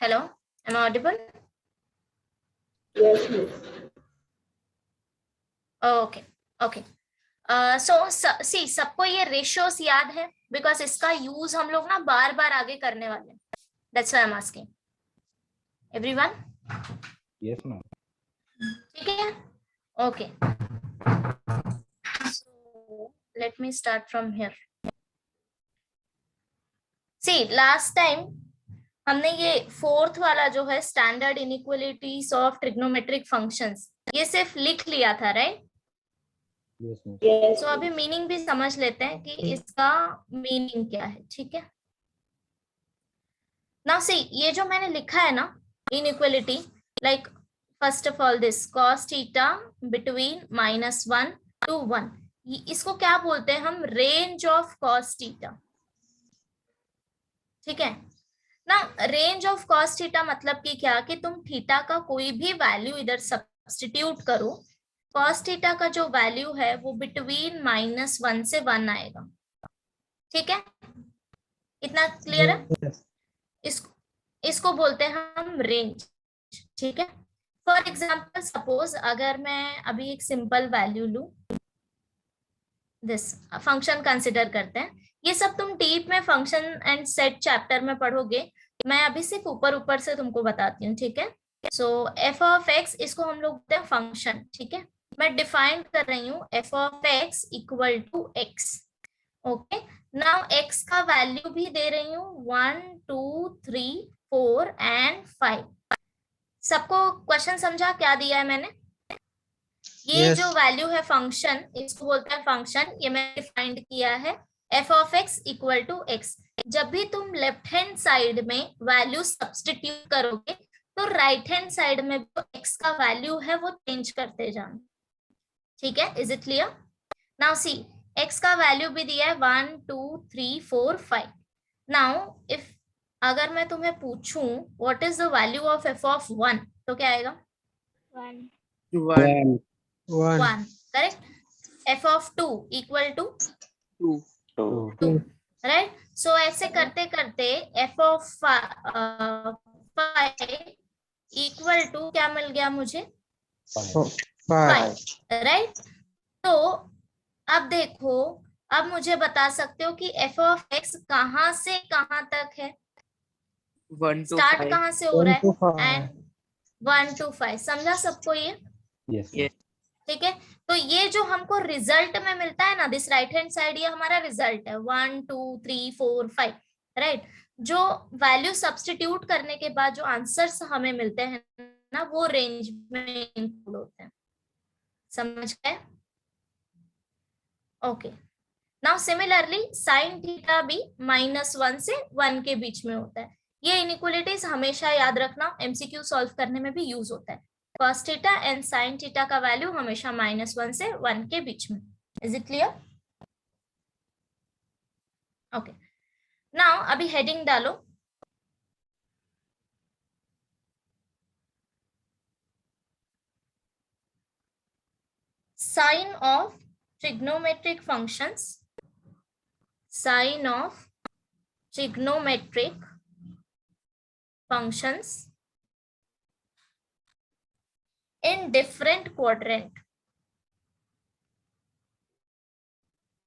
Hello, am I audible? Yes, miss. Okay, okay. So see, सबको ये ratios याद है because इसका use हम लोग ना बार बार आगे करने वाले हैं. That's why I'm asking. Everyone? Yes, ma'am. ठीक है? Okay. So let me start from here. See, last time हमने ये फोर्थ वाला जो है standard inequalities of trigonometric functions ये सिर्फ लिख लिया था, राइट? Yes, ma'am. Yes. सो अभी मीनिंग भी समझ लेते हैं कि इसका मीनिंग क्या है. ठीक है, नाउ सी ये जो मैंने लिखा है ना inequality, like first of all this cos theta between -1 to 1, इसको क्या बोलते हैं हम? Range of cos theta. ठीक है ना, रेंज ऑफ cos थीटा मतलब कि क्या, कि तुम थीटा का कोई भी वैल्यू इधर सब्स्टिट्यूट करो, cos थीटा का जो वैल्यू है वो बिटवीन -1 से 1 आएगा. ठीक है, इतना क्लियर है? इसको बोलते हैं हम रेंज. ठीक है, फॉर एग्जाम्पल सपोज अगर मैं अभी एक सिंपल वैल्यू लू, दिस फंक्शन कंसिडर करते हैं. ये सब तुम डीप में फंक्शन एंड सेट चैप्टर में पढ़ोगे, मैं अभी सिर्फ ऊपर ऊपर से तुमको बताती हूँ. ठीक है, सो एफ ऑफ एक्स, इसको हम लोग बोलते हैं फंक्शन. ठीक है, मैं डिफाइन कर रही हूँ F of X equal to X. Okay, now X का वैल्यू भी दे रही हूँ 1 2 3 4 एंड 5. सबको क्वेश्चन समझा क्या दिया है मैंने? ये जो वैल्यू है फंक्शन, इसको बोलते हैं फंक्शन. ये मैं डिफाइंड किया है F of X equal to X. जब भी तुम लेफ्ट हैंड साइड में वैल्यू सब्स्टिट्यूट करोगे तो राइट हैंड साइड में जो एक्स का वैल्यू है वो चेंज करते जाना. ठीक है, is it clear? Now see, x का वैल्यू भी दिया है 1 2 3 4 5. नाउ इफ अगर मैं तुम्हें पूछूं what is the value of F of 1, तो क्या आएगा? 1. Correct. F of 2 equal to 2. Right, so ऐसे करते करते एफ ऑफ 5 इक्वल टू क्या मिल गया मुझे? 5. राइट, तो अब देखो, अब मुझे बता सकते हो कि एफ ऑफ एक्स कहां से कहां तक है? स्टार्ट कहां से हो रहा है? And 1 to 5. समझा सबको ये? Yes, ma'am. ठीक है, तो ये जो हमको रिजल्ट में मिलता है ना, दिस राइट हैंड साइड, ये हमारा रिजल्ट है 1 2 3 4 5. राइट, जो वैल्यू सब्स्टिट्यूट करने के बाद जो आंसर्स हमें मिलते हैं ना, वो रेंज में इंक्लूड होते हैं. समझ गए? Okay, now similarly sine theta भी -1 से 1 के बीच में होता है. ये इनइक्वालिटीज हमेशा याद रखना, एमसीक्यू सॉल्व करने में भी यूज होता है. cos theta and sin theta का वैल्यू हमेशा -1 से 1 के बीच में. Is it clear? Okay, now अभी हेडिंग डालो. Sine of trigonometric functions, sine of trigonometric functions in different quadrant,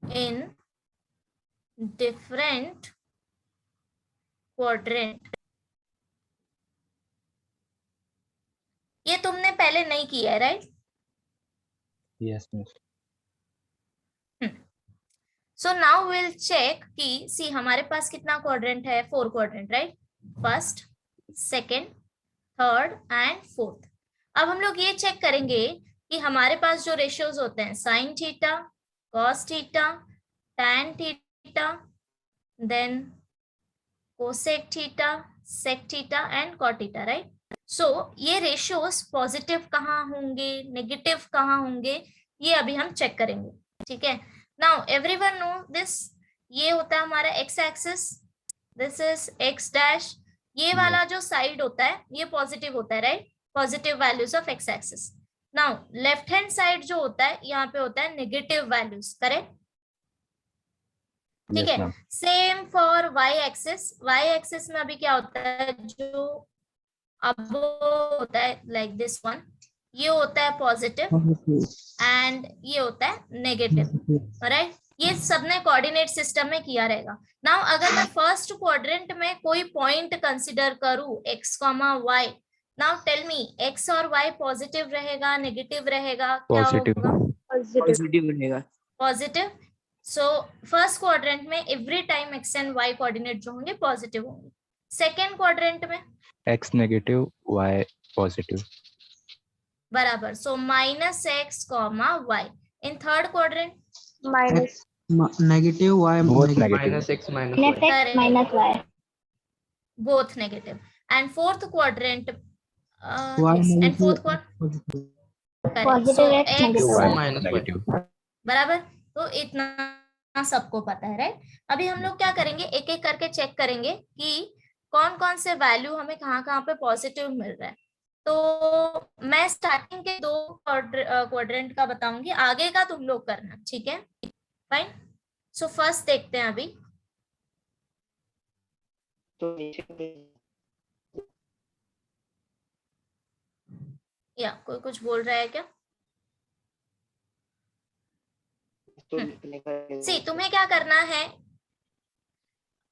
in different quadrant. ये तुमने पहले नहीं किया है, right? Yes, miss. So now will check कि सी हमारे पास कितना क्वाड्रेंट है? 4 quadrant, right? First, second, third and fourth. अब हम लोग ये चेक करेंगे कि हमारे पास जो रेशियोज होते हैं sine theta, cos theta, tan theta, then cosec theta, sec theta and cot theta, right? So ये रेशियोज पॉजिटिव कहाँ होंगे, नेगेटिव कहाँ होंगे, ये अभी हम चेक करेंगे. ठीक है, नाउ एवरीवन नो दिस, ये होता है हमारा x axis, this is x dash. ये वाला जो साइड होता है ये पॉजिटिव होता है, right? Positive values of X axis. Now left hand side जो होता है यहाँ पे होता है नेगेटिव वैल्यूज, करेक्ट? ठीक Yes, है, ma'am. Same for Y axis. Y axis में अभी क्या होता है, जो अब वो होता है लाइक दिस वन, ये होता है पॉजिटिव एंड ये होता है नेगेटिव, राइट। ये सबने कोऑर्डिनेट सिस्टम में किया रहेगा। नाउ अगर मैं फर्स्ट क्वाड्रेंट में कोई पॉइंट कंसीडर करूं x, y, now tell me x और y पॉजिटिव रहेगा नेगेटिव रहेगा, क्या Positive. होगा? पॉजिटिव रहेगा। पॉजिटिव। सो फर्स्ट क्वाड्रेंट में every time x and y coordinate जो होंगे पॉजिटिव होंगे। सेकेंड क्वाड्रेंट में X negative, Y positive. बराबर, सो -x, y। In third quadrant minus negative y Both negative. Minus x minus net y। X minus Y both negative, and fourth quadrant Y yes, and negative, fourth quadrant correct. Positive So x, x negative Y minus Y. negative. बराबर। तो इतना सबको पता है, right. अभी हम लोग क्या करेंगे, एक एक करके चेक करेंगे कि कौन कौन से वैल्यू हमें कहाँ कहाँ पे पॉजिटिव मिल रहा है। तो मैं स्टार्टिंग के दो क्वाड्रेंट का बताऊंगी, आगे का तुम लोग करना, ठीक है? फाइन। सो फर्स्ट देखते हैं अभी। या कोई कुछ बोल रहा है क्या? सी तुम्हें क्या करना है,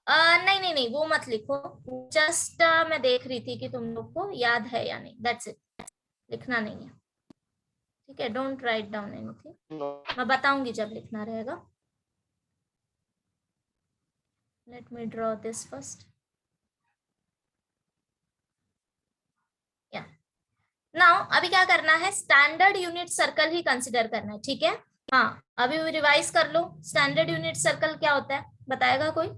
नहीं नहीं नहीं वो मत लिखो, जस्ट मैं देख रही थी कि तुम लोग को याद है या नहीं, दैट्स इट। लिखना नहीं है, ठीक है? डोंट राइट डाउन एनीथिंग, मैं बताऊंगी जब लिखना रहेगा। Let me draw this first. या नाउ अभी क्या करना है, स्टैंडर्ड यूनिट सर्कल ही कंसिडर करना है, ठीक है? हाँ अभी रिवाइज कर लो, स्टैंडर्ड यूनिट सर्कल क्या होता है, बताएगा कोई?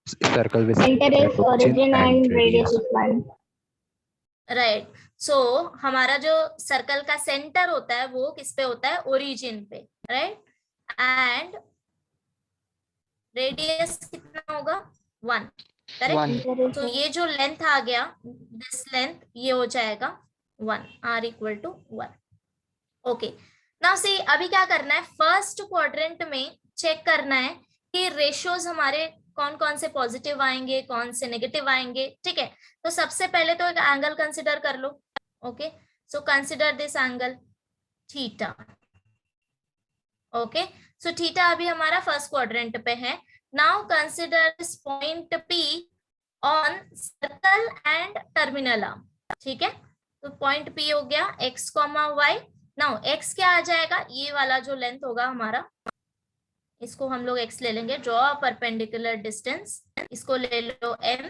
Circle with centre is origin and radius is 1 right. So हमारा जो सर्कल का सेंटर होता है वो किस पे होता है, ओरिजिन पे, राइट। एंड रेडियस कितना होगा, 1, करेक्ट। तो ये जो लेंथ आ गया, दिस लेंथ, ये हो जाएगा 1, r equal to 1। Okay, now see अभी क्या करना है, फर्स्ट क्वाड्रेंट में चेक करना है कि रेशियोज हमारे कौन कौन से पॉजिटिव आएंगे, कौन से नेगेटिव आएंगे, ठीक है? तो सबसे पहले तो एक एंगल कंसिडर कर लो। Okay, so consider this angle theta. Okay, so theta अभी हमारा फर्स्ट क्वाड्रेंट पे है। Now consider this point P on circle and terminal arm, ठीक है? तो पॉइंट P हो गया x, y। नाउ x क्या आ जाएगा, ये वाला जो लेंथ होगा हमारा, इसको हम लोग x ले लेंगे। ड्रॉ परपेंडिकुलर डिस्टेंस, इसको ले लो m।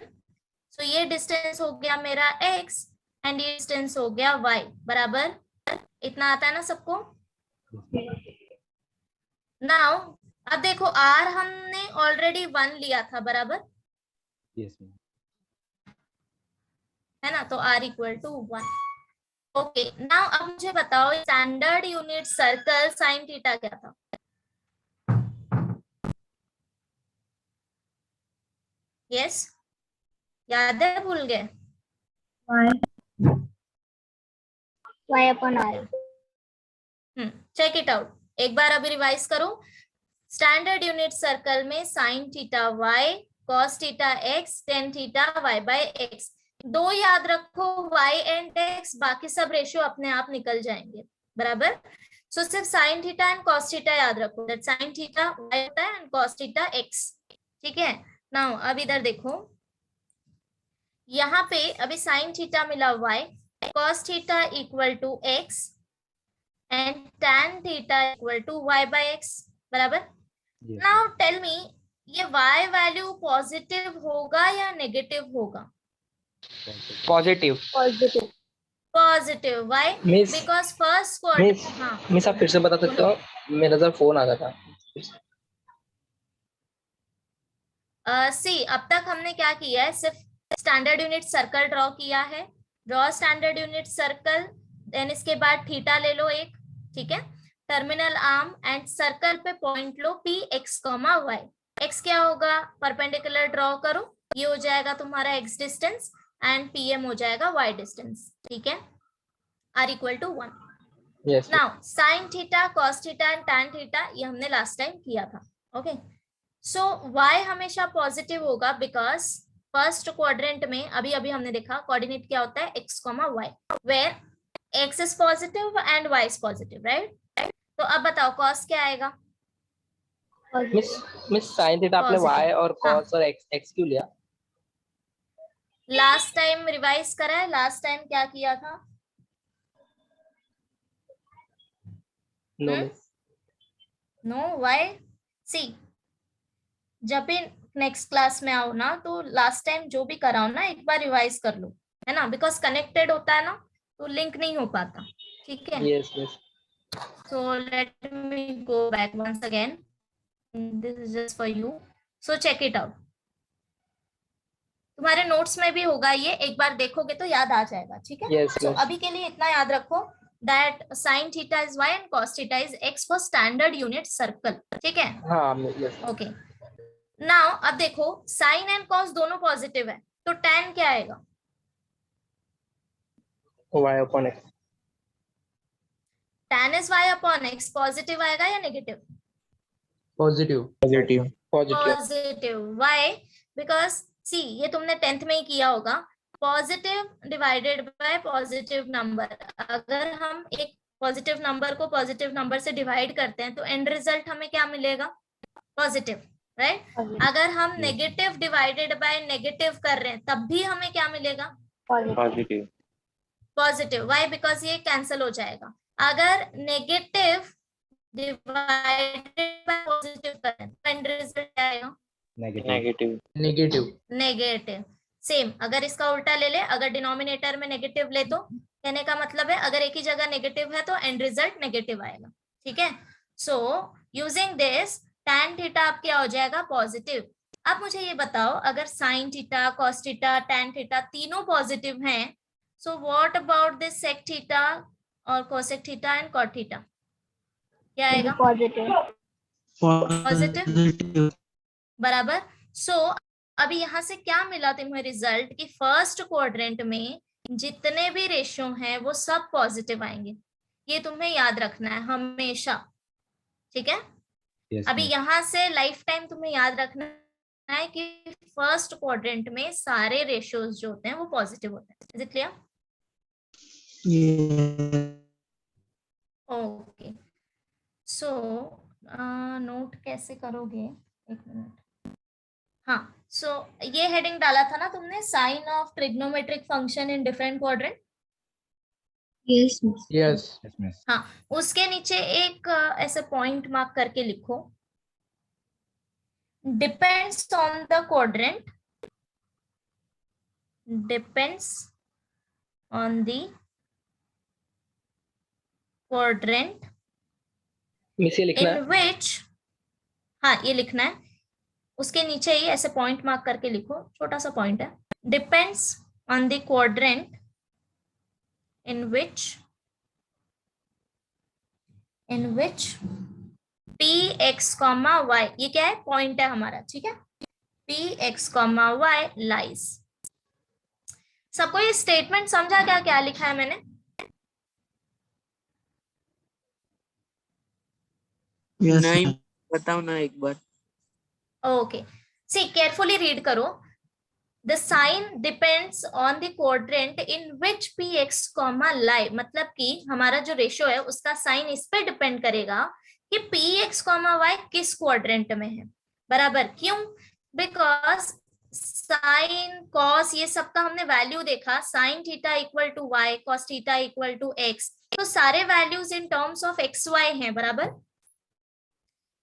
सो ये डिस्टेंस हो गया मेरा x एंड ये डिस्टेंस हो गया y, बराबर। इतना आता है ना सबको? नाउ अब देखो r हमने ऑलरेडी 1 लिया था, बराबर Yes, ma'am. है ना, तो r equal to 1। Okay, now अब मुझे बताओ standard unit circle sine theta क्या था? यस, याद है, भूल गए? Y upon R check it out, एक बार अभी रिवाइज करो। स्टैंडर्ड यूनिट सर्कल में sine theta y, cos theta x, tan theta y by x। दो याद रखो, y एंड x, बाकी सब रेशियो अपने आप निकल जाएंगे, बराबर। सो सिर्फ sign theta and cos theta याद रखो, दैट साइन थीटा y होता है एंड कॉस थीटा x, ठीक है? नाउ अब इधर देखो, यहाँ पे अभी साइन थीटा मिला y, cos theta equal to x and tan theta equal to y by x, बराबर। Yes. नाउ टेल मी, ये y वैल्यू पॉजिटिव होगा या नेगेटिव होगा? Positive. Positive positive, why? Miss because first miss quadrant, हाँ miss आप फिर से बता सकते हो, मेरा जरा फोन आ रहा था। सी अब तक हमने क्या किया है, सिर्फ स्टैंडर्ड यूनिट सर्कल ड्रॉ किया है। Draw standard unit circle, then इसके बाद थीटा ले लो एक, ठीक है? टर्मिनल आर्म एंड सर्कल पे पॉइंट लो P x, y। x क्या होगा, परपेंडिकुलर ड्रॉ करो, ये हो जाएगा तुम्हारा x डिस्टेंस एंड PM हो जाएगा y डिस्टेंस, ठीक है? r equal to 1। Yes now sine theta, cos theta and tan theta, ये हमने लास्ट टाइम किया था। ओके, सो y हमेशा पॉजिटिव होगा बिकॉज फर्स्ट क्वाड्रेंट में अभी अभी हमने देखा कोऑर्डिनेट क्या होता है x, y, where x is positive and y is positive, right? तो अब बताओ कॉस क्या आएगा? मिस मिस साइन थीटा आपने Positive. y और हाँ. cos और x क्यों लिया? लास्ट टाइम रिवाइज करा है, लास्ट टाइम क्या किया था? No miss. No, why? See, जब भी नेक्स्ट क्लास में आओ ना तो लास्ट टाइम जो भी कराओ ना एक बार रिवाइज कर लो, है ना, बिकॉज कनेक्टेड होता है ना तो लिंक नहीं हो पाता, ठीक है? Yes miss. So let me go back once again, this is just for you, so check it out. तुम्हारे नोट्स में भी होगा ये, एक बार देखोगे तो याद आ जाएगा, ठीक है? Yes, सो yes. अभी के लिए इतना याद रखो that sin theta is y and cos theta is x for standard unit circle, ठीक है? हाँ यस। ओके, नाउ अब देखो sin एंड cos दोनों पॉजिटिव है तो tan क्या आएगा? y upon x। tan is y upon x positive आएगा या negative? Positive. Positive. Positive. Positive, why? Because see, ये तुमने 10th में ही किया होगा, positive divided by positive number, अगर हम एक पॉजिटिव नंबर को पॉजिटिव नंबर से डिवाइड करते हैं तो एंड रिजल्ट हमें क्या मिलेगा? Positive, right? अगर हम नेगेटिव डिवाइडेड बाय नेगेटिव कर रहे हैं तब भी हमें क्या मिलेगा? Positive. Positive, why? बिकॉज ये कैंसिल हो जाएगा। अगर नेगेटिव डिवाइडेड बाय पॉजिटिव करें तो एंड रिजल्ट क्या आएगा? Negative. नेगेटिव। नेगेटिव। सेम अगर इसका उल्टा ले ले, अगर डिनोमिनेटर में नेगेटिव ले तो कहने का मतलब है अगर एक ही जगह नेगेटिव है तो एंड रिजल्ट नेगेटिव आएगा, ठीक है? So using this tan theta आप क्या हो जाएगा? पॉजिटिव। अब मुझे ये बताओ अगर sine theta, cos theta, tan theta तीनों पॉजिटिव हैं, so what about this sec theta और cosec theta and cot theta? क्या आएगा? पॉजिटिव। पॉजिटिव, बराबर। सो अभी यहां से क्या मिला तुम्हें रिजल्ट कि फर्स्ट क्वाड्रेंट में जितने भी रेशियो हैं वो सब पॉजिटिव आएंगे, ये तुम्हें याद रखना है हमेशा, ठीक है? Yes, अभी miss. यहां से लाइफ टाइम तुम्हें याद रखना है कि फर्स्ट क्वाड्रेंट में सारे रेशियोज जो होते हैं वो पॉजिटिव होते हैं। Is it clear? Okay, so note कैसे करोगे? एक मिनट। हाँ, सो ये हेडिंग डाला था ना तुमने, sine of trigonometric function in different quadrant. Yes yes. Yes, miss. हाँ, उसके नीचे एक ऐसे पॉइंट मार्क करके लिखो, depends on the quadrant, depends on the quadrant miss ये लिखना इन है। विच, हाँ ये लिखना है, उसके नीचे ही ऐसे पॉइंट मार्क करके लिखो, छोटा सा पॉइंट है, depends on the quadrant in which p x y, ये क्या है? पॉइंट है हमारा, ठीक है? p x y lies। सबको ये स्टेटमेंट समझा क्या क्या लिखा है मैंने? नहीं, बताओ ना एक बार। ओके, सी केयरफुली रीड करो। The sign depends on the quadrant in which px, lie, मतलब कि हमारा जो रेशियो है उसका साइन इस पे डिपेंड करेगा कि px, y किस क्वाड्रेंट में है, बराबर। क्यों? बिकॉज साइन कॉस ये सब का हमने वैल्यू देखा, sine theta equal to Y, cos theta equal to X, तो सारे values in terms of X Y हैं, बराबर।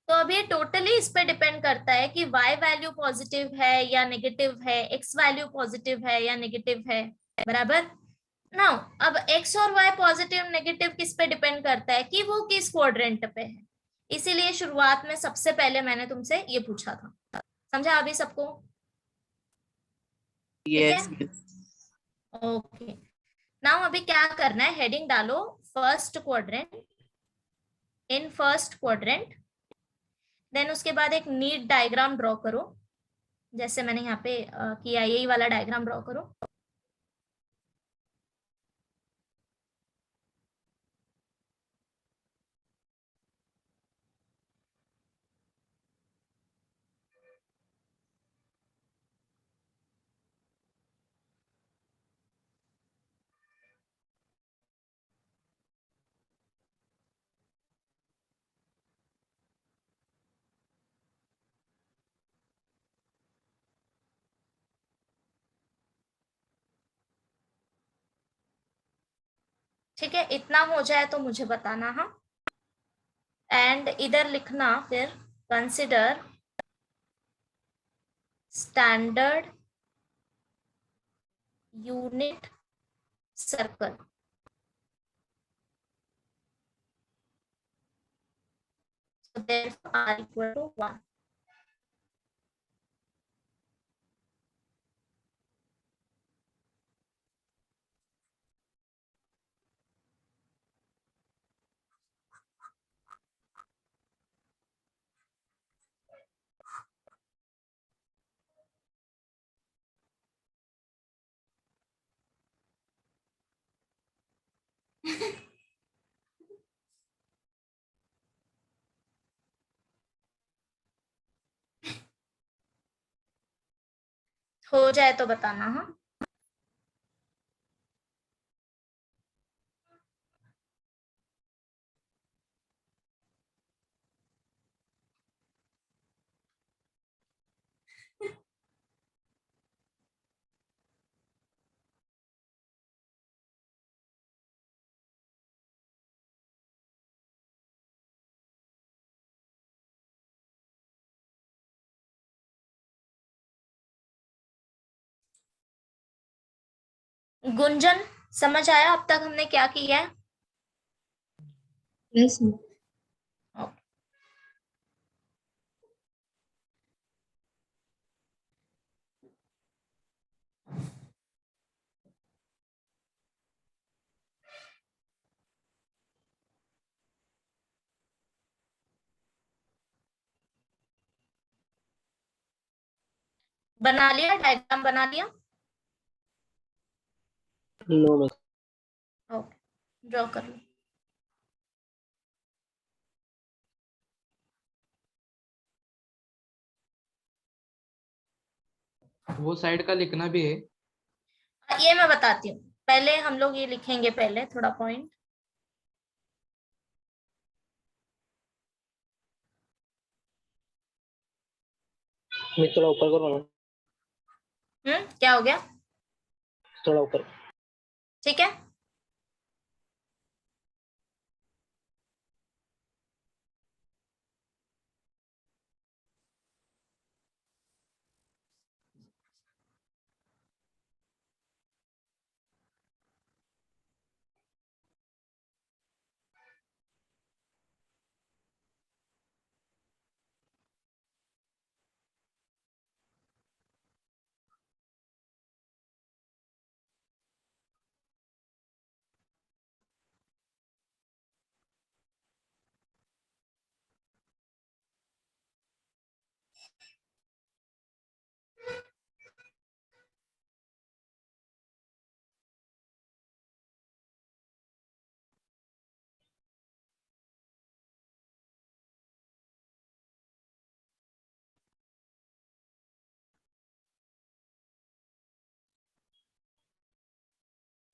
तो अब ये टोटली इस पे डिपेंड करता है कि y वैल्यू पॉजिटिव है या नेगेटिव है, x वैल्यू पॉजिटिव है या नेगेटिव है, बराबर। नाउ अब x और y पॉजिटिव नेगेटिव किस पे डिपेंड करता है कि वो किस क्वाड्रेंट पे है, इसीलिए शुरुआत में सबसे पहले मैंने तुमसे ये पूछा था। समझा अभी सबको? यस। ओके, नाउ अभी क्या करना है, हेडिंग डालो first quadrant, in first quadrant, then उसके बाद एक नीट डायग्राम ड्रॉ करो, जैसे मैंने यहाँ पे किया, यही वाला डायग्राम ड्रॉ करो। ठीक है, इतना हो जाए तो मुझे बताना। हाँ, एंड इधर लिखना फिर consider standard unit circle. So therefore r equal to 1. हो जाए तो बताना। हाँ, गुंजन समझ आया अब तक हमने क्या किया है? Yes, ma'am. Okay. बना लिया, डायग्राम बना लिया? No miss. ओके, ड्रॉ कर लो। वो साइड का लिखना भी है। ये मैं बताती हूँ, पहले हम लोग ये लिखेंगे पहले थोड़ा पॉइंट। मिस थोड़ा ऊपर करो ना, क्या हो गया? थोड़ा ऊपर। ठीक है,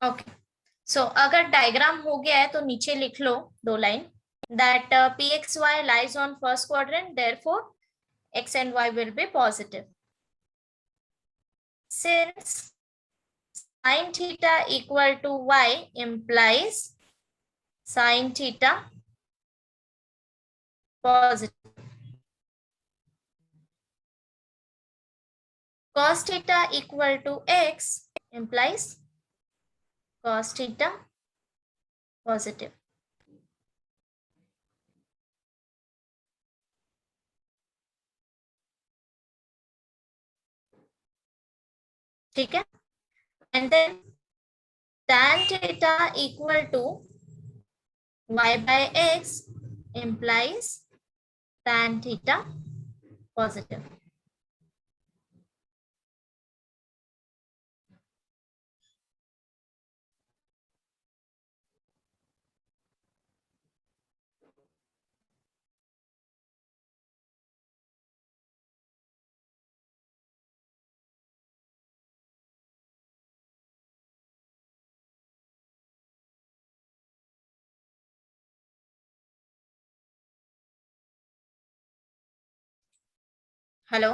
ओके। सो अगर डायग्राम हो गया है तो नीचे लिख लो 2 line, that pxy lies on first quadrant, therefore x and y will be positive. Since sin theta equal to y implies sin theta positive. Cos theta equal to x implies cos theta positive. ठीक है, and then tan theta equal to y by x implies tan theta positive. Hello,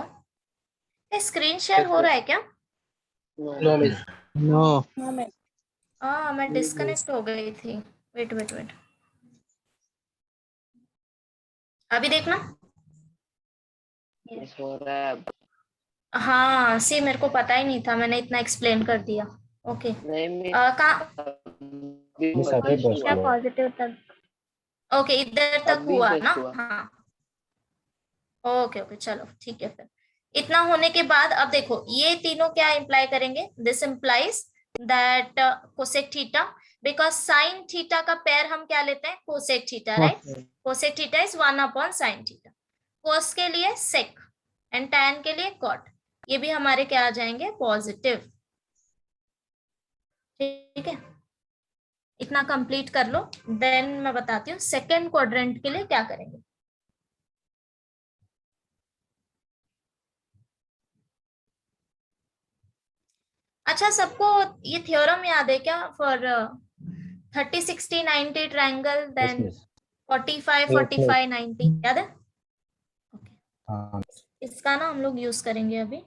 screen share हो रहा है क्या? No miss. No. मैं disconnect हो गई थी। वेट वेट वेट, अभी देखना। मिस हो रहा है अब। हाँ सी, मेरे को पता ही नहीं था, मैंने इतना एक्सप्लेन कर दिया। ओके, नहीं मिस कहाँ? मिस अभी क्या हुआ। पॉजिटिव तक? ओके, इधर तक अभी हुआ जस्ट ना? हुआ। हाँ ओके ओके, चलो ठीक है। फिर इतना होने के बाद अब देखो, ये तीनों क्या इंप्लाई करेंगे? This implies that cosec theta, because sine theta का पेयर हम क्या लेते हैं? Cosec theta, right? Cosec theta is 1/sin theta. Cos के लिए सेक एंड tan के लिए कॉट। ये भी हमारे क्या आ जाएंगे? पॉजिटिव। ठीक है, इतना कंप्लीट कर लो, देन मैं बताती हूँ सेकेंड क्वाड्रेंट के लिए क्या करेंगे। अच्छा, सबको ये थ्योरम याद है क्या? For 30 60 90 triangle, Yes, then miss. 45 Yes, 45 90, याद है? ओके, हाँ इसका ना हम लोग यूज करेंगे अभी।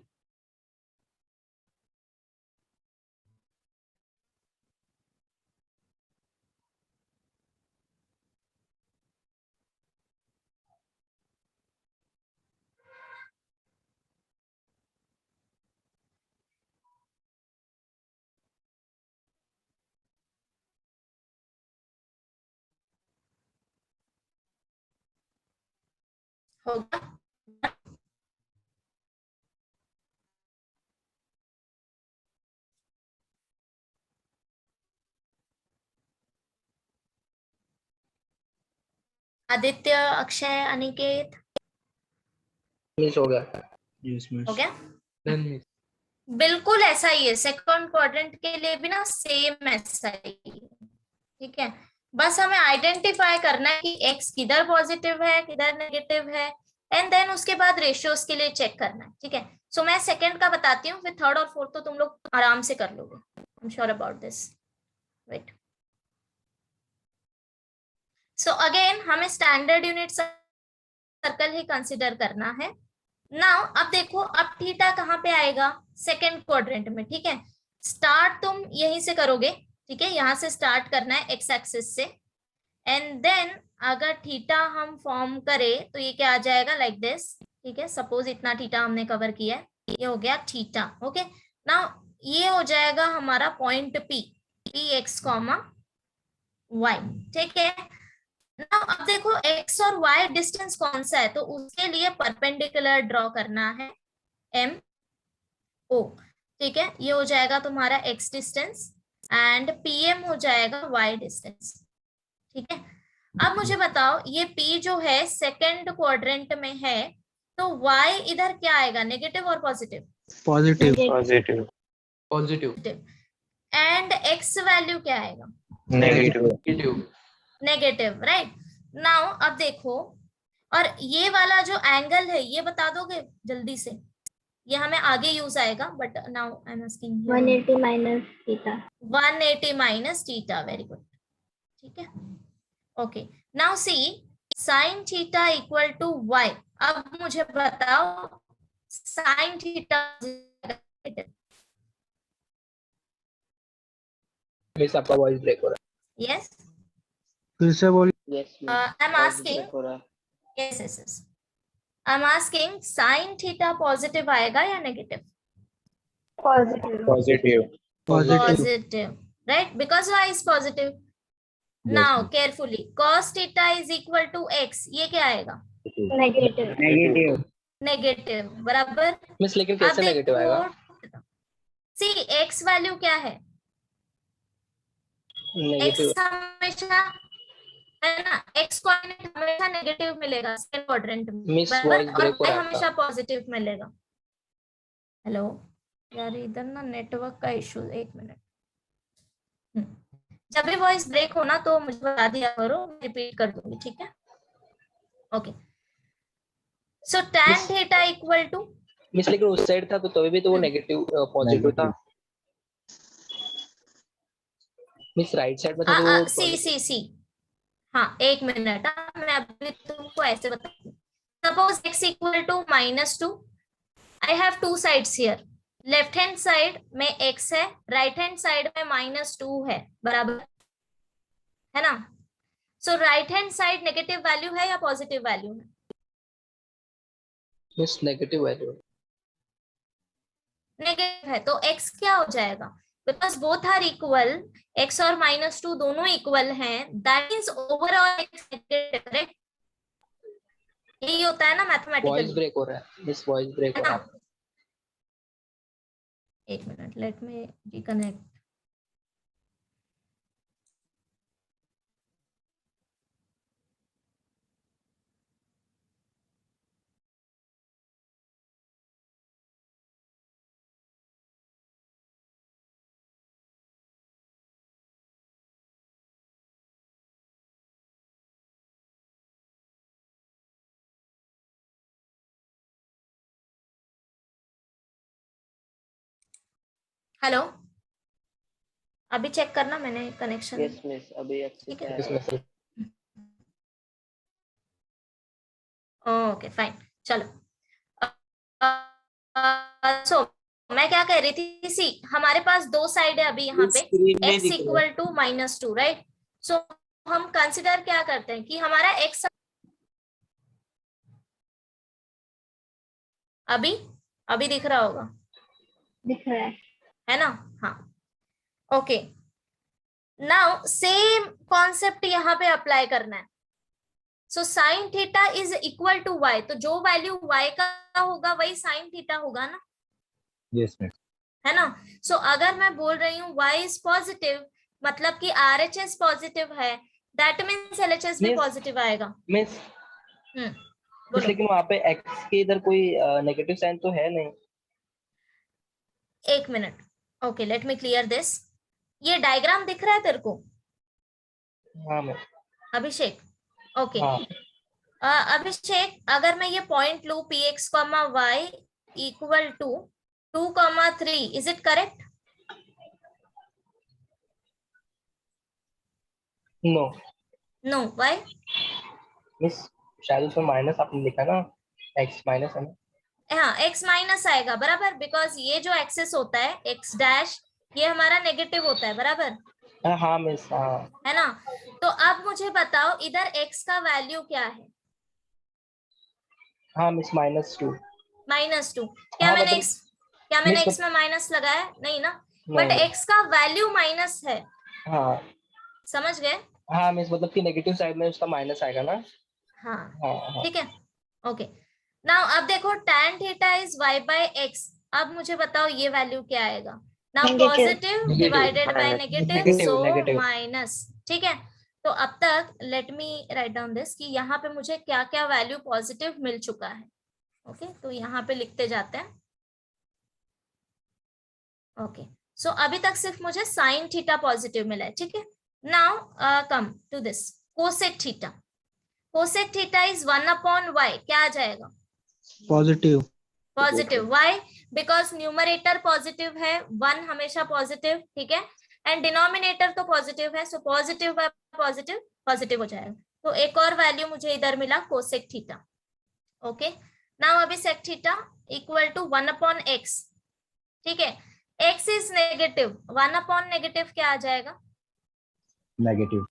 होगा? आदित्य, अक्षय, अनिकेत, मिस हो गया। Yes, हो miss. गया? Done miss. बिल्कुल ऐसा ही है, सेकंड क्वाड्रेंट के लिए भी ना सेम ऐसा ही है। ठीक है, बस हमें आइडेंटिफाई करना है कि एक्स किधर पॉजिटिव है किधर नेगेटिव है, एंड देन उसके बाद रेशियोज के लिए चेक करना है। ठीक है, सो मैं सेकंड का बताती हूँ, फिर थर्ड और फोर्थ तो तुम लोग आराम से कर लोगे, I am sure about this. Wait, so again हमें स्टैंडर्ड यूनिट सर्कल ही कंसिडर करना है। नाउ अब देखो, अब थीटा कहाँ पे आएगा? सेकेंड क्वाड्रेंट में। ठीक है, स्टार्ट तुम यहीं से करोगे। ठीक है, यहां से स्टार्ट करना है एक्स एक्सिस से, एंड देन अगर थीटा हम फॉर्म करें तो ये क्या आ जाएगा? Like this. ठीक है, सपोज इतना थीटा हमने कवर किया है, ये हो गया थीटा। ओके, नाउ ये हो जाएगा हमारा point P, P X comma Y. ठीक है, नाउ अब देखो एक्स और वाई डिस्टेंस कौन सा है, तो उसके लिए परपेंडिकुलर ड्रॉ करना है, एम ओ। ठीक है, ये हो जाएगा तुम्हारा एक्स डिस्टेंस एंड पीएम हो जाएगा वाई डिस्टेंस। ठीक है, अब मुझे बताओ, ये P जो है सेकंड क्वाड्रेंट में है, तो Y इधर क्या आएगा? नेगेटिव और positive? Positive. Positive positive. And X value क्या आएगा? Negative negative. Negative, right? Now अब देखो, और ये वाला जो एंगल है ये बता दोगे जल्दी से? ये हमें आगे यूज आएगा, but now I am asking 180 minus theta. 180 minus theta. Very good. ठीक है, okay, now see sine theta equal to Y. अब मुझे बताओ साइन थीटा, मिस आपका वॉइस ब्रेक हो रहा यस, फिर से बोल। यस आई एम आस्किंग, हो रहा है। Yes yes yes, I am asking sine theta positive आएगा या negative? Positive. Positive positive. Positive, right? Because Y is positive. Now carefully, cos theta is equal to x, ये क्या आएगा? Negative. Negative negative, बराबर। है। मिस लेकिन अब कैसे नेगेटिव आएगा? देखो, सी x वैल्यू क्या है? नेगेटिव। x हमेशा, है ना, x कोऑर्डिनेट हमेशा नेगेटिव मिलेगा सेकंड क्वाड्रेंट में, मिस बराबर, वॉइस और ब्रेक हो y रहा हमेशा था। पॉजिटिव मिलेगा। हेलो यार, इधर ना नेटवर्क का इशू, एक मिनट। जब भी वॉइस ब्रेक हो ना तो मुझे बता दिया करो, रिपीट कर दूंगी। ठीक है, okay, so tan theta equal to, miss लेकिन उस साइड था तो तभी भी तो वो नेगेटिव पॉजिटिव था। मिस राइट साइड में था तो वो सी सी सी, हाँ एक मिनट, मैं अभी तुमको ऐसे बताती हूँ। Suppose x equal to -2, I have two sides here, left hand side में x है, राइट हैंड साइड में -2 है, बराबर है ना। So right hand side negative value है या पॉजिटिव वैल्यू है? Miss negative value. नेगेटिव है, तो x क्या हो जाएगा? Because both are equal, x और -2 दोनों इक्वल हैं, that means overall x negative, correct? यही होता है ना वॉइस मैथमेटिकली, ब्रेक हो रहा है मिस, वॉइस ब्रेक है हो ना। रहा है। एक मिनट, लेट मी रिकनेक्ट। हेलो, अभी चेक करना मैंने कनेक्शन, यस मिस, अभी अच्छे ठीक से है। आ मिस रहा है। मिस ओके फाइन, चलो। सो मैं क्या कह रही थी, सी हमारे पास दो साइड है अभी यहाँ पे, स्क्रीन में x दिख रहा है। Equal to -2, right. सो हम कंसिडर क्या करते हैं कि हमारा x अभी अभी दिख रहा होगा, दिख रहा है ना। हाँ, ओके। नाउ सेम कॉन्सेप्ट यहाँ पे अप्लाई करना है। So sine theta is equal to y, तो जो वैल्यू y का होगा वही साइन थीटा होगा ना, Yes, miss. है ना। सो अगर मैं बोल रही हूँ y इज पॉजिटिव, मतलब कि RHS पॉजिटिव है, दैट मीन्स LHS भी Miss- पॉजिटिव आएगा। मिस बोलो। लेकिन वहाँ पे x के इधर कोई नेगेटिव साइन तो है नहीं। एक minute, okay, let me clear this. ये डायग्राम दिख रहा है तेरे को हाँ मिस। अभिषेक? ओके। हाँ अभिषेक, अगर मैं ये पॉइंट लू px, y equal to 2, 3, is it correct? No no, why? Miss, शायद उसमें माइनस आपने लिखा ना, x माइनस है ना। हाँ, x माइनस आएगा, बराबर, बिकॉज ये जो एक्सेस होता है x डैश, ये हमारा नेगेटिव होता है, बराबर हाँ मिस हाँ। है ना। तो अब मुझे बताओ इधर x का वैल्यू क्या है? हाँ मिस -2। -2। क्या हाँ मैंने मतलब x, क्या मैंने मिस x में माइनस लगाया? नहीं ना, बट नहीं। x का वैल्यू माइनस है, हाँ समझ गए? हाँ मिस, मतलब कि नेगेटिव साइड में उसका माइनस आएगा ना। हाँ, हाँ हाँ ठीक है, ओके। नाउ अब देखो tan थीटा इज y/x, अब मुझे बताओ ये वैल्यू क्या आएगा? Now Negative. Positive divided bye Minus. Negative, Negative, सो negative. माइनस, ठीक है। तो अब तक let me right down this कि यहाँ पे मुझे क्या क्या वैल्यू पॉजिटिव मिल चुका है। ओके, तो यहाँ पे लिखते जाते हैं। ओके, सो अभी तक सिर्फ मुझे साइन थीटा पॉजिटिव मिला है, ठीक है। Now come to this cosec theta. Cosec theta is 1/y, क्या आ जाएगा? Positive. Positive, why? Because numerator positive है, 1 हमेशा पॉजिटिव, ठीक है, एंड डिनोमिनेटर तो पॉजिटिव है, so positive bye positive positive हो जाएगा। तो एक और वैल्यू मुझे इधर मिला कोसेक थीटा। ओके, नाउ अभी sec theta equal to 1/x, ठीक है। x इज नेगेटिव, 1/नेगेटिव क्या आ जाएगा? Negative.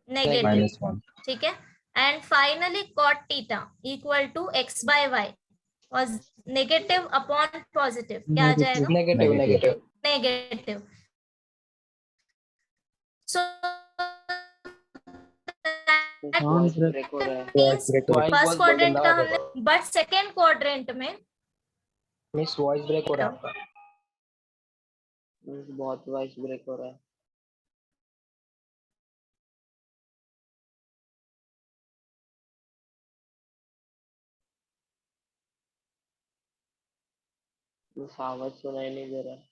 नेगेटिव, -1. ठीक है। And finally cot theta equal to x/y, और नेगेटिव अपॉन पॉजिटिव क्या आ जाएगा? Negative negative. Negative. So voice break हो रहा है। फर्स्ट क्वाड्रेंट का हमने, बट सेकेंड क्वाड्रेंट में मिस वॉइस ब्रेक हो रहा है आपका। बहुत वॉइस ब्रेक हो रहा है। मिस आवाज सुनाई नहीं दे रहा है।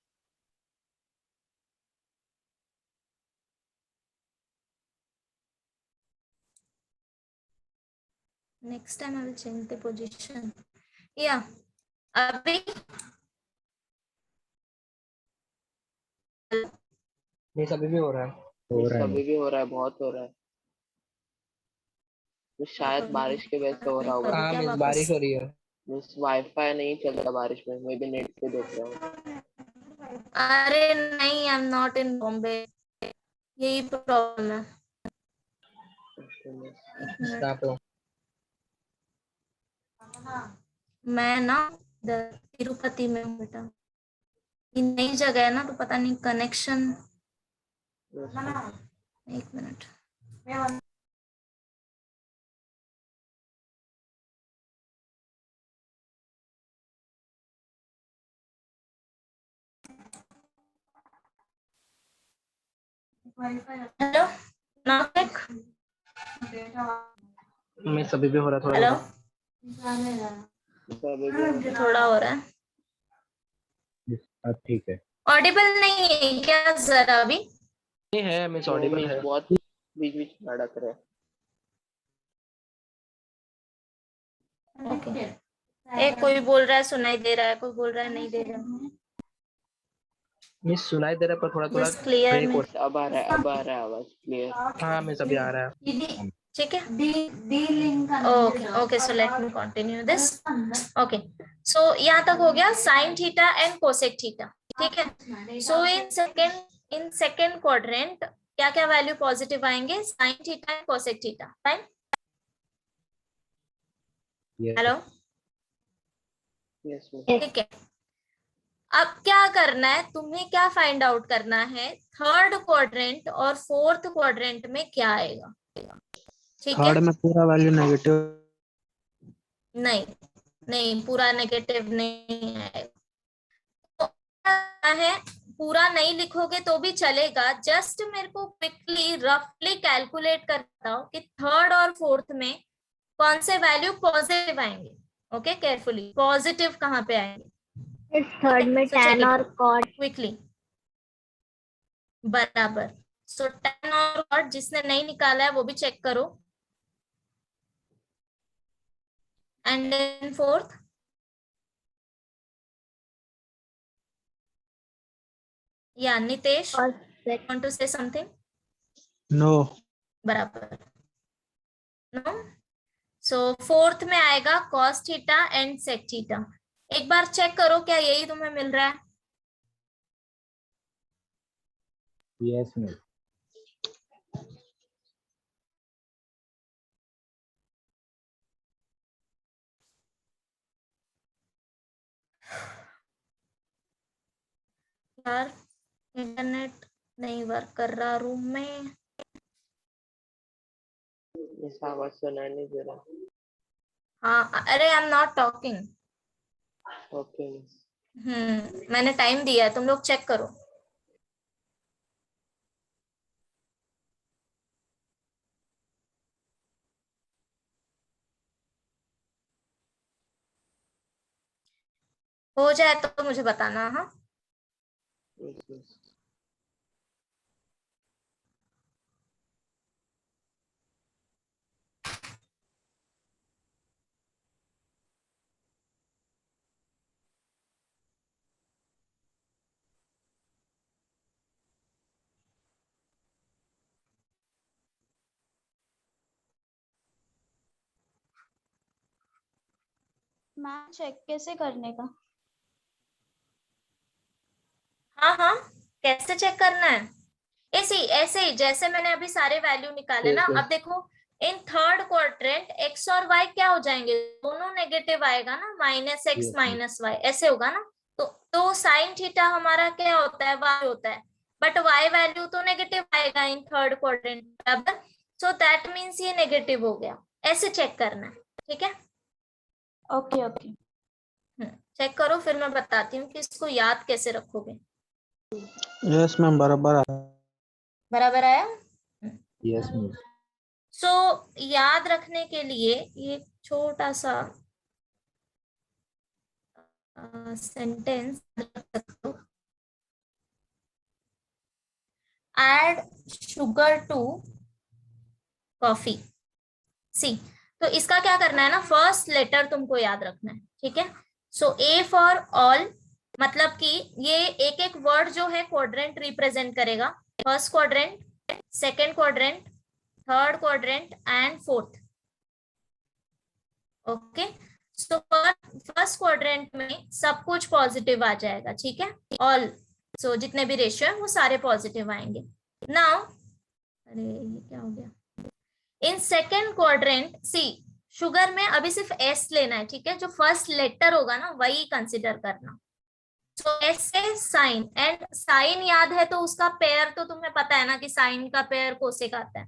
next time I will change the position. Yeah, अभी मिस अभी भी हो रहा है। मिस अभी भी हो रहा है, बहुत हो रहा है। मिस शायद बारिश की वजह से हो रहा होगा। हाँ मिस बारिश हो रही है। मिस वाईफाई नहीं चल रहा बारिश में, मैं भी नेट पे देख रहा हूँ। अरे नहीं, आई एम नॉट इन बॉम्बे, यही प्रॉब्लम है। Okay, miss. एक मिनट, कहाँ पे हो? मैं ना तिरुपति में हूँ बेटा, ये नई जगह है ना तो पता नहीं कनेक्शन। Yes, miss. एक मिनट, हेलो नाविक, मिस अभी भी हो रहा है थोड़ा हेलो, थोड़ा। अभी भी हो रहा है। थोड़ा हो रहा है। अब ठीक है। ऑडिबल नहीं है क्या जरा अभी? नहीं है मिस, वो ऑडिबल miss है। बहुत बीच बीच में अड़क रहे हैं। ओके, एक कोई बोल रहा है सुनाई दे रहा है, कोई बोल रहा है नहीं दे रहा है। मिस सुनाई दे रहा है पर थोड़ा थोड़ा जस्ट क्लियर ब्रेक में, हो अब आ रहा है, अब आ रहा है आवाज क्लियर। हाँ मिस अभी आ रहा है। ठीक है। Okay okay, so let me continue this. Okay, so यहाँ तक हो गया sine theta and cosec theta, ठीक है। सो इन सेकेंड क्वाड्रेंट क्या क्या वैल्यू पॉजिटिव आएंगे? Sine theta and cosec theta, fine. Yes. Hello, yes miss. ठीक है। अब क्या करना है तुम्हें, क्या फाइंड आउट करना है? थर्ड क्वाड्रेंट और फोर्थ क्वाड्रेंट में क्या आएगा, ठीक है। थर्ड में पूरा वैल्यू नेगेटिव। नहीं नहीं, पूरा नेगेटिव नहीं आएगा। तो क्या है, पूरा नहीं लिखोगे तो भी चलेगा, जस्ट मेरे को क्विकली रफली कैलकुलेट करता हूँ कि थर्ड और फोर्थ में कौन से वैल्यू पॉजिटिव आएंगे। ओके, केयरफुली, पॉजिटिव कहाँ पे आएंगे? इस थर्ड में So, tan चलिए और cot क्विकली, बराबर। सो tan और cot जिसने नहीं निकाला है वो भी चेक करो। एंड देन फोर्थ, या नितेश, और sec want to say something? No. बराबर, नो। सो फोर्थ में आएगा cos theta and sec theta. एक बार चेक करो क्या यही तुम्हें मिल रहा है? Yes miss. यार इंटरनेट नहीं वर्क कर रहा रूम में। मिस आवाज सुनाई नहीं दे रहा। हाँ, अरे आई am not talking. Okay miss. मैंने टाइम दिया है, तुम लोग चेक करो। हो जाए तो मुझे बताना। हाँ, यस मिस। मैम चेक कैसे करने का? हाँ हाँ, कैसे चेक करना है? ऐसे ही, ऐसे ही जैसे मैंने अभी सारे वैल्यू निकाले ना। ठीक है। अब देखो, इन थर्ड क्वाड्रेंट एक्स और वाई क्या हो जाएंगे? दोनों नेगेटिव आएगा ना, minus x Yes, minus y ऐसे होगा ना। तो साइन थीटा हमारा क्या होता है? वाई होता है, बट वाई वैल्यू तो नेगेटिव आएगा इन थर्ड क्वाड्रेंट, बराबर। सो दैट मीन्स ये नेगेटिव हो गया। ऐसे चेक करना है, ठीक है। Okay okay. चेक करो, फिर मैं बताती हूँ कि इसको याद कैसे रखोगे। यस मैम, बराबर आ। बराबर आया? Yes miss. सो याद रखने के लिए ये छोटा सा सेंटेंस रख सकते हो, एड शुगर टू कॉफी। सी, तो इसका क्या करना है ना, फर्स्ट लेटर तुमको याद रखना है, ठीक है। सो ए फॉर ऑल, मतलब कि ये एक एक वर्ड जो है क्वाड्रेंट रिप्रेजेंट करेगा। First quadrant, second quadrant, third quadrant and fourth. Okay, so first quadrant में सब कुछ पॉजिटिव आ जाएगा, ठीक है, ऑल सो जितने भी रेशियो है वो सारे पॉजिटिव आएंगे. नाउ अरे ये क्या हो गया, in second quadrant see sugar में अभी सिर्फ एस लेना है, ठीक है, जो फर्स्ट लेटर होगा ना वही कंसिडर करना. सो एस से साइन, एंड साइन याद है तो उसका पेयर तो तुम्हें पता है ना कि साइन का पेयर कोसेक आता है,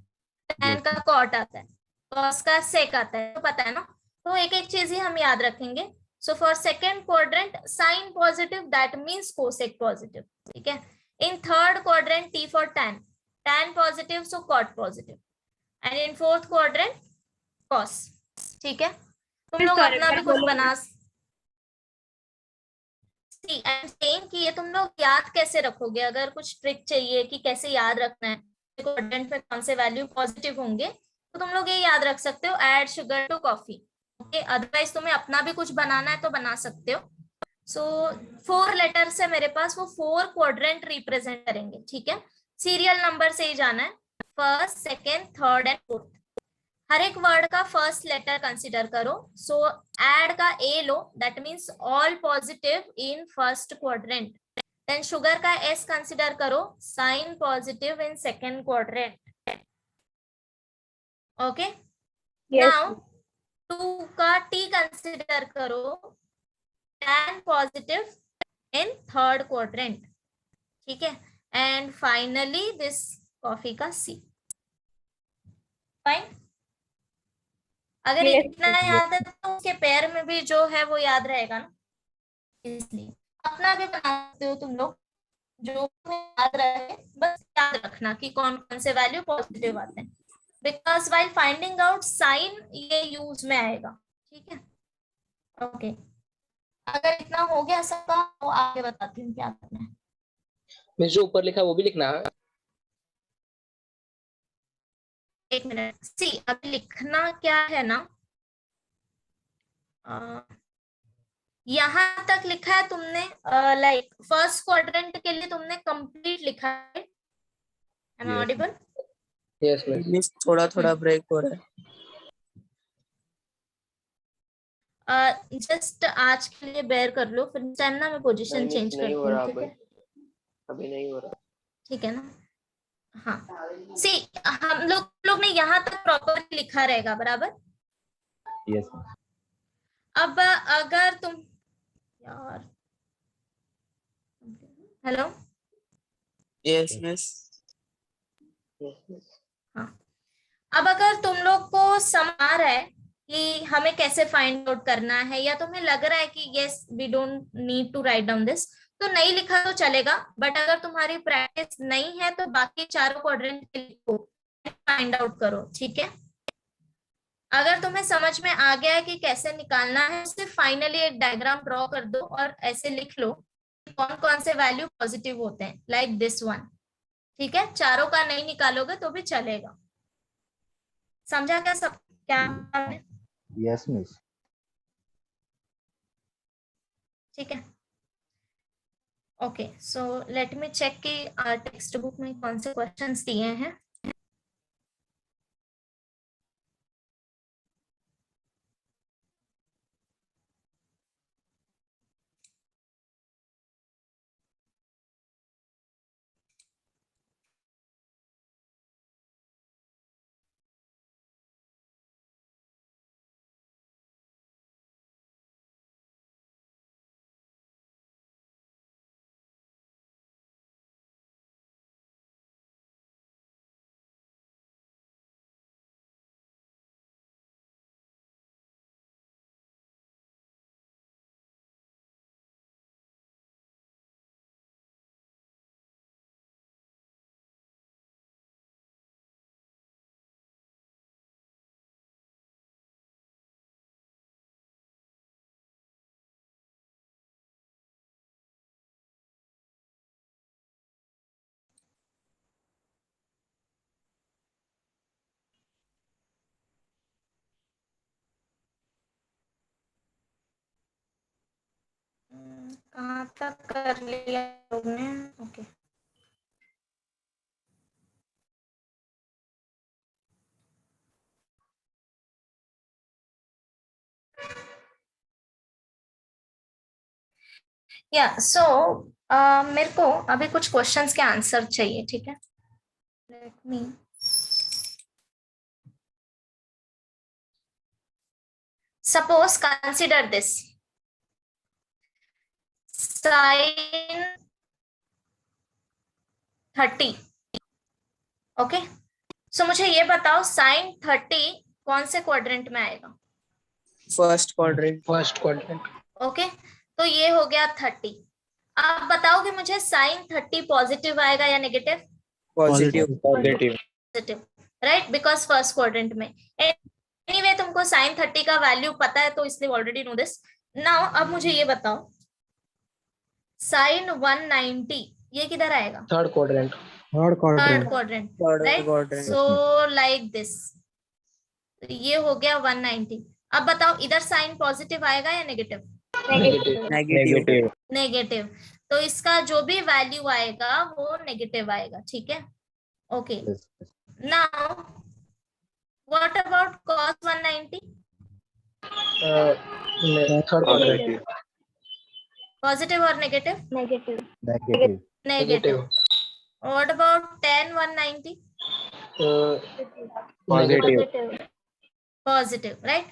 tan का कॉट आता है, cos का सेक आता है, तो पता है ना. तो एक एक चीज ही हम याद रखेंगे. So for second quadrant sine positive that means cosec positive, ठीक है. In third quadrant T for tan, tan positive so cot positive, and in fourth quadrant cos, ठीक है. तुम लोग अपना भी कुछ बना कि ये तुम लोग याद कैसे रखोगे. अगर कुछ ट्रिक चाहिए कि कैसे याद रखना है, क्वाड्रेंट में कौन से वैल्यू पॉजिटिव होंगे, तो तुम लोग ये याद रख सकते हो, add sugar to coffee. Okay, otherwise तुम्हें अपना भी कुछ बनाना है तो बना सकते हो. सो 4 लेटर से मेरे पास वो 4 क्वाड्रेंट रिप्रेजेंट करेंगे, ठीक है. सीरियल नंबर से ही जाना है, first, second, third and fourth. हर एक वर्ड का फर्स्ट लेटर कंसिडर करो. सो एड का ए लो, that means all positive in first quadrant. Then sugar का एस कंसिडर करो, sine positive in second quadrant. Okay, now 2 का टी कंसिडर करो, tan positive in third quadrant, ठीक है. And finally this coffee का सी. Fine. अगर इतना याद है तो उसके पैर में भी जो है वो याद रहेगा ना, इसलिए अपना भी बना सकते हो तुम लोग, जो याद रहे बस याद रखना कि कौन कौन से वैल्यू पॉजिटिव आते हैं, because while finding out sine ये यूज में आएगा, ठीक है. ओके, अगर इतना हो गया सबका तो आगे बताती हूँ क्या करना है. मिस जो ऊपर लिखा है वो भी लिखना है. एक मिनट, सी अभी लिखना क्या है ना, यहाँ तक लिखा है तुमने, लाइक फर्स्ट क्वाड्रेंट के लिए तुमने कंप्लीट लिखा है. Am I audible? Yes miss. थोड़ा थोड़ा ब्रेक हो रहा है. जस्ट आज के लिए बेयर कर लो, फिर टाइम ना मैं पोजीशन चेंज करती हूँ, ठीक है. अभी नहीं हो रहा. ठीक है ना. हाँ, सी हम लोग ने यहाँ तक प्रॉपर लिखा रहेगा, बराबर. यस. अब अगर तुम यार, हेलो, यस मिस. हाँ, अब अगर तुम लोग को समझ रहा है कि हमें कैसे फाइंड आउट करना है, या तुम्हें लग रहा है कि yes we don't need to write down this, तो नहीं लिखा तो चलेगा. बट अगर तुम्हारी प्रैक्टिस नहीं है तो बाकी चारों क्वाड्रेंट लिखो, फाइंड आउट करो, ठीक है. अगर तुम्हें समझ में आ गया है कि कैसे निकालना है, उससे फाइनली एक डायग्राम ड्रॉ कर दो और ऐसे लिख लो कौन कौन से वैल्यू पॉजिटिव होते हैं, लाइक दिस वन, ठीक है. चारों का नहीं निकालोगे तो भी चलेगा. समझा क्या सब क्या? Yes miss. ठीक है. Okay, so let me check कि टेक्स्ट बुक में कौन से क्वेश्चंस दिए हैं. कहाँ तक कर लिया लोगने? ओके, या सो मेरे को अभी कुछ क्वेश्चंस के आंसर चाहिए, ठीक है? Let me suppose consider this sin 30, okay? So मुझे ये बताओ sin 30 कौन से क्वाड्रेंट में आएगा? First quadrant. First quadrant. Okay, तो ये हो गया 30। आप बताओगे मुझे sin 30 पॉजिटिव आएगा या negative? Positive. Positive, right, because first quadrant में। एनीवे तुमको sin 30 का वैल्यू पता है, तो इसलिए ऑलरेडी नो दिस। नाउ अब मुझे ये बताओ sin 190 ये किधर आएगा? Third quadrant. Third third quadrant. Quadrant, third right? Quadrant. So like this, ये हो गया 190। अब बताओ इधर साइन पॉजिटिव आएगा या नेगेटिव? नेगेटिव। नेगेटिव। नेगेटिव, तो इसका जो भी वैल्यू आएगा वो नेगेटिव आएगा, ठीक है? Okay, now what about cos 190? Third quadrant. Positive और negative? Negative. Negative. Negative. What about tan 190? Positive. Positive, right?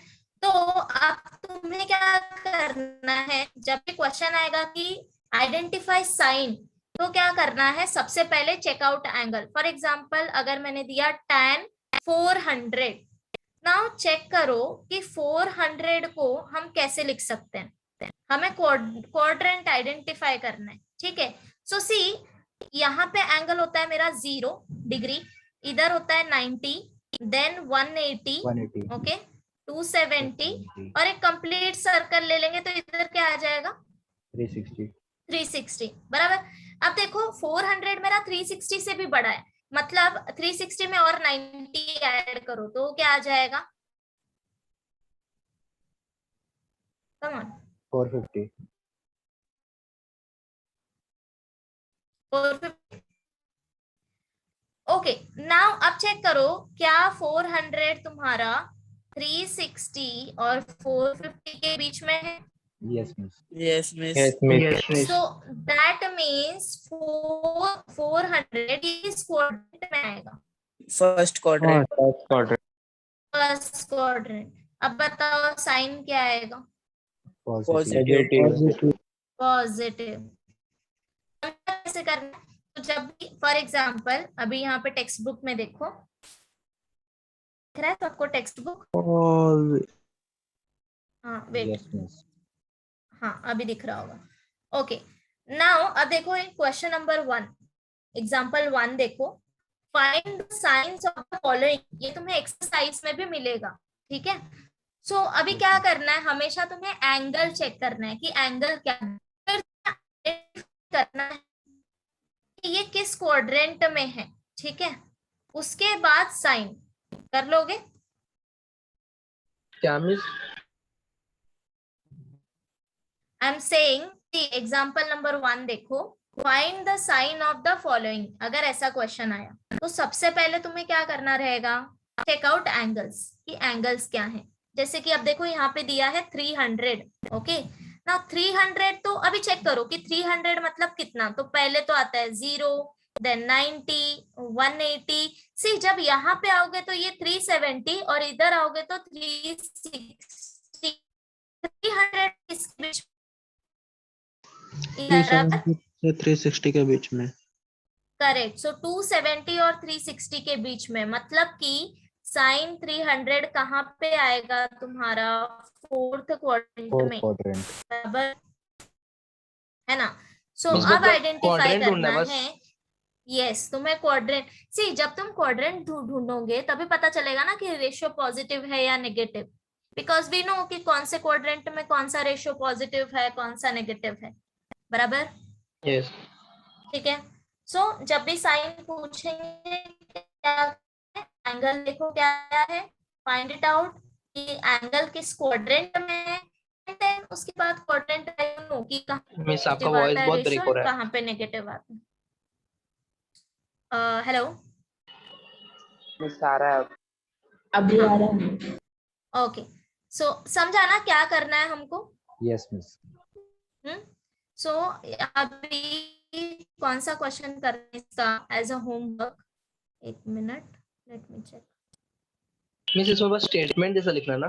तो अब तुम्हें क्या करना है, जब भी क्वेश्चन आएगा कि आइडेंटिफाई साइन, तो क्या करना है? सबसे पहले चेकआउट एंगल। फॉर एग्जांपल अगर मैंने दिया tan 400, नाउ चेक करो कि 400 को हम कैसे लिख सकते हैं। हमें क्वाड्रेंट आइडेंटिफाई करना है, ठीक है? सो सी, यहाँ पे एंगल होता है मेरा 0 डिग्री, इधर होता है 90, देन 180, 180। ओके, 270 और एक कंप्लीट सर्कल ले लेंगे तो इधर क्या आ जाएगा? 360। 360, बराबर। अब देखो 400 मेरा 360 से भी बड़ा है, मतलब 360 में और 90 ऐड करो तो क्या आ जाएगा? Come on, 450। 450। ओके, नाउ अब चेक करो क्या 400 तुम्हारा 360 और 450 के बीच में है? Yes miss. Yes miss. Yes miss. So that means 400 इस क्वाड्रेंट में आएगा, फर्स्ट क्वाड्रेंट। First quadrant. अब बताओ साइन क्या आएगा? पॉजिटिव। पॉजिटिव। कैसे करना है? तो जब भी फॉर एग्जांपल अभी यहाँ पे टेक्स्ट बुक में देखो, दिख रहा है तो आपको टेक्स्ट बुक? हाँ वेट, यस मिस। हाँ अभी दिख रहा होगा। ओके, नाउ अब देखो क्वेश्चन नंबर 1, एग्जांपल 1 देखो, find the science of the following. ये तुम्हें एक्सरसाइज में भी मिलेगा, ठीक है? सो अभी क्या करना है, हमेशा तुम्हें एंगल चेक करना है कि एंगल क्या है, फिर करना है कि ये किस क्वाड्रेंट में है, ठीक है? उसके बाद साइन कर लोगे? क्या miss? I am saying example number 1 देखो, find the sign of the following. अगर ऐसा क्वेश्चन आया तो सबसे पहले तुम्हें क्या करना रहेगा? चेकआउट एंगल्स, कि एंगल्स क्या हैं। जैसे कि अब देखो यहाँ पे दिया है 300, ओके? ना 300, तो अभी चेक करो कि 300 मतलब कितना। तो पहले तो आता है 0, देन 90, 180। सी जब यहाँ पे आओगे तो ये 370 और इधर आओगे तो 360। 300 इसके बीच 360 के बीच में। करेक्ट। सो 270 और 360 के बीच में, मतलब कि साइन 300 कहाँ पे आएगा तुम्हारा? फोर्थ क्वाड्रेंट में, बराबर है ना? सो अब आइडेंटिफाई करना है। यस, तुम्हें क्वाड्रेंट, सी जब तुम क्वाड्रेंट ढूंढोगे तभी पता चलेगा ना कि रेशियो पॉजिटिव है या नेगेटिव, बिकॉज वी नो कि कौन से क्वाड्रेंट में कौन सा रेशियो पॉजिटिव है, कौन सा नेगेटिव है, बराबर? यस। ठीक है। सो जब भी साइन पूछेंगे क्या एंगल देखो क्या है, फाइंड इट आउट कि एंगल किस क्वाड्रेंट में है, देन उसके बाद क्वाड्रेंट नो कि कहां मिस आपका वॉइस बहुत ब्रेक हो रहा है। कहां पे नेगेटिव आता है। हेलो, मिस आ रहा है अभी आ रहा है। ओके, सो समझा ना क्या करना है हमको? Yes miss. सो अभी कौन सा क्वेश्चन करना है इसका एज अ होमवर्क? एक minute, let me check. Miss इसमें बस स्टेटमेंट जैसा लिखना ना।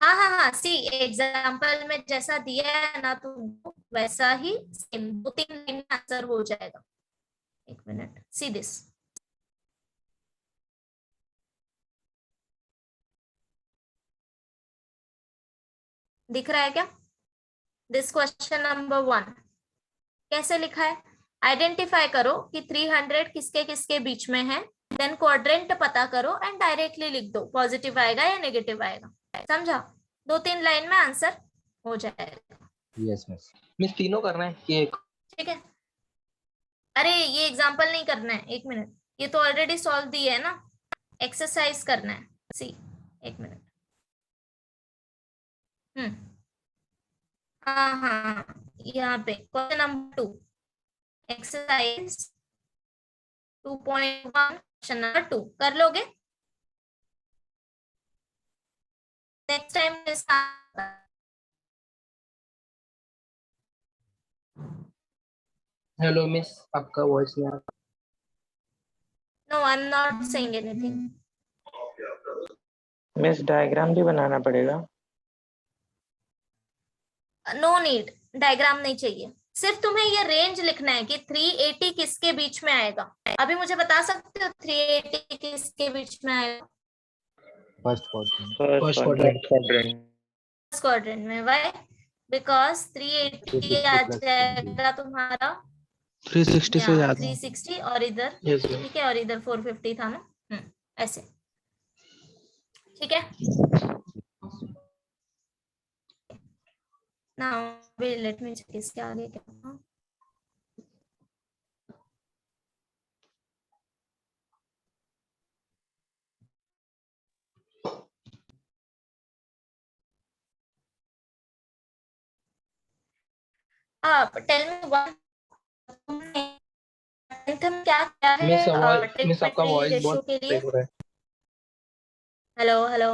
हाँ हाँ हाँ, सी एग्जाम्पल में जैसा दिया है ना तुमको वैसा ही सेम 2-3 लाइन में आंसर हो जाएगा। एक मिनट, सी दिस। दिख रहा है क्या? दिस क्वेश्चन नंबर 1 कैसे लिखा है? आइडेंटिफाई करो कि 300 किसके किसके बीच में है, देन क्वाड्रेंट पता करो एंड डायरेक्टली लिख दो, पॉजिटिव आएगा या नेगेटिव आएगा। समझा? 2-3 लाइन में आंसर हो जाएगा। Yes, miss. मिस तीनों करना है कि एक? ठीक है। अरे ये एग्जाम्पल नहीं करना है, एक मिनट, ये तो ऑलरेडी सॉल्व दी है ना, एक्सरसाइज करना है। सी एक मिनट। हाँ हाँ, यहाँ पे question number 2 exercise 2.1 question number 2 कर लोगे? नेक्स्ट टाइम हेलो मिस, आपका वॉइस नहीं आ रहा। No, I am not saying anything. Miss diagram भी बनाना पड़ेगा। नो नीड, डायग्राम नहीं चाहिए, सिर्फ तुम्हें ये रेंज लिखना है कि 380 किसके बीच में आएगा। अभी मुझे बता सकते हो 380 किसके बीच में आएगा? First quadrant. First quadrant. Quadrant में। व्हाई? बिकॉज 380 आ जाएगा तुम्हारा 360 से ज्यादा। 360 और इधर यस ठीक है, और इधर 450 था ना। ऐसे ठीक है। नाउ लेट मी चेक इसके आगे क्या था। टेल मी वन, तुम क्या क्या है मिस आपका वॉइस रेशियो बहुत के लिए? ब्रेक हो रहा है। हेलो हेलो,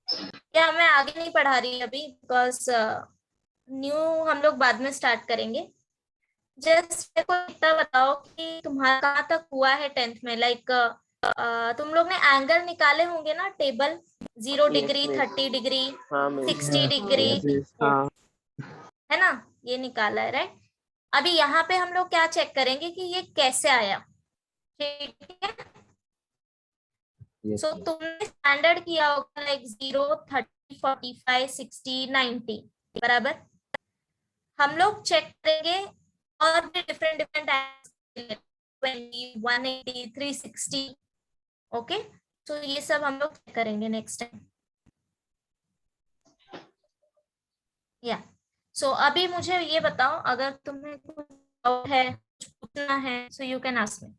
क्या मैं आगे नहीं पढ़ा रही अभी, बिकॉज न्यू हम लोग बाद में स्टार्ट करेंगे। जस्ट मेरे को इतना बताओ कि तुम्हारा कहाँ तक हुआ है 10th में, लाइक तुम लोग ने एंगल निकाले होंगे ना, टेबल 0 डिग्री, 30 डिग्री, 60 डिग्री, है ना, ये निकाला है राइट। अभी यहाँ पे हम लोग क्या चेक करेंगे कि ये कैसे आया। ठीक है, Yes, सो miss. तुमने स्टैंडर्ड किया होगा लाइक 0, 30, 45, 60, 90 बराबर। हम लोग चेक करेंगे और भी डिफरेंट डिफरेंट 20, 180, 360। ओके, तो ये सब हम लोग चेक करेंगे नेक्स्ट टाइम। या सो अभी मुझे ये बताओ, अगर तुम्हें कुछ डाउट है, कुछ पूछना है, so you can ask me.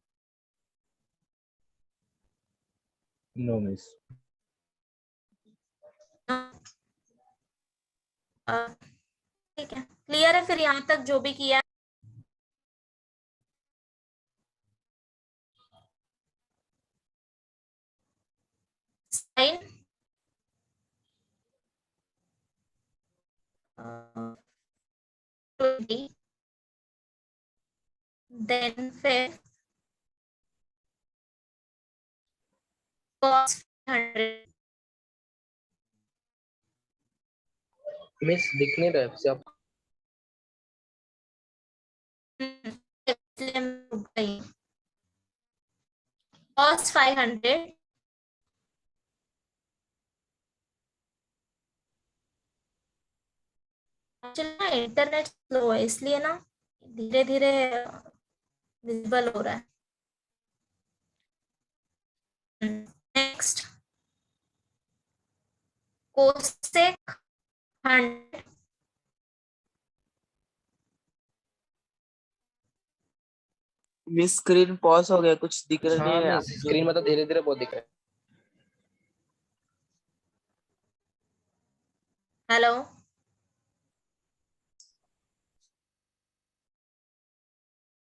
No, miss. ठीक है, क्लियर है फिर यहाँ तक जो भी किया? साइन देन फिर cos 100। मिस दिख नहीं रहा है आपसे आप। इसलिए मैं रुक गई। cos 500 ना इंटरनेट स्लो है इसलिए ना धीरे धीरे विजिबल हो रहा है। Next cosec 100 miss screen pause हो गया, कुछ दिख रहा नहीं हाँ है। मिस स्क्रीन में तो धीरे धीरे बहुत दिख रहा है। हेलो